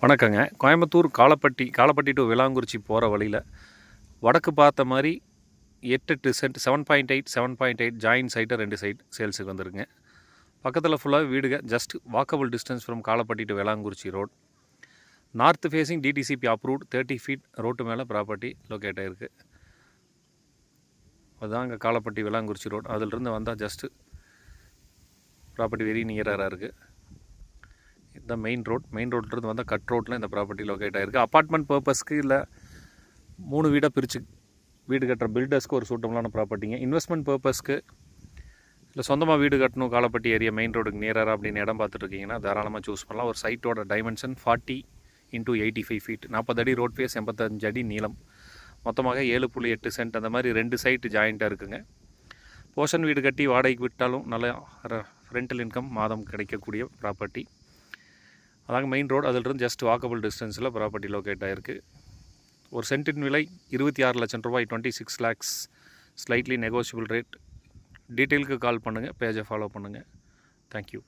வணக்கங்க. கோயம்புத்தூர் காலப்பட்டி டு விளாங்குறிச்சி போகிற வழியில் வடக்கு பார்த்த மாதிரி 8 சென்ட் 7.8 ஜாயின்ட் சைட்டு 2 சைட் சேல்ஸுக்கு வந்துருங்க. பக்கத்தில் ஃபுல்லாக வீடுங்க. Just walkable distance from Kalappatti to Vilankurichi road. North facing DTCP approved 30 feet road மேலே ப்ராப்பர்ட்டி லொக்கேட் ஆகிருக்கு. அதுதான் அங்கே காலப்பட்டி விளாங்குறிச்சி ரோட். அதிலிருந்து வந்தால் ஜஸ்ட்டு ப்ராப்பர்ட்டி வெரி நியராக இருக்குது. இந்த மெயின் ரோட்லேருந்து வந்தால் கட் ரோட்டில் இந்த ப்ராப்பர்ட்டி லொக்கேட் ஆகிருக்கு. அப்பார்ட்மெண்ட் பர்பஸ்க்கு இல்லை 3 வீடாக பிரித்து வீடு கட்டுற பில்டர்ஸ்க்கு ஒரு சூட்டபுளான ப்ராப்பர்ட்டிங்க. இன்வெஸ்ட்மெண்ட் பர்பஸ்க்கு இல்லை சொந்தமாக வீடு கட்டணும் காலப்பட்டி ஏரியா மெயின் ரோடுக்கு நியராக அப்படின்னு இடம் பார்த்துட்ருக்கீங்கன்னா தாராளமாக சூஸ் பண்ணலாம். ஒரு சைட்டோட டைமென்ஷன் 40 × 85 ஃபீட், 40 அடி ரோட் ஃபேஸ், 85 அடி நீளம், மொத்தமாக 7.8 சென்ட். அந்த மாதிரி 2 சைட்டு ஜாயிண்ட்டாக இருக்குங்க. போர்ஷன் வீடு கட்டி வாடகைக்கு விட்டாலும் நல்ல ரெண்டல் இன்கம் மாதம் கிடைக்கக்கூடிய ப்ராப்பர்ட்டி. அதாங்க மெயின் ரோடு. அதிலிருந்து ஜஸ்ட் வாக்கபிள் டிஸ்டன்ஸில் ப்ராப்பர்ட்டி லொக்கேட் ஆகிருக்கு. ஒரு சென்ட்டின் விலை 26 லட்சம் ரூபாய், 26 lakhs, ஸ்லைட்லி நெகோஷியபிள் ரேட். டீட்டெயிலுக்கு கால் பண்ணுங்கள், பேஜை ஃபாலோ பண்ணுங்கள். தேங்க்யூ.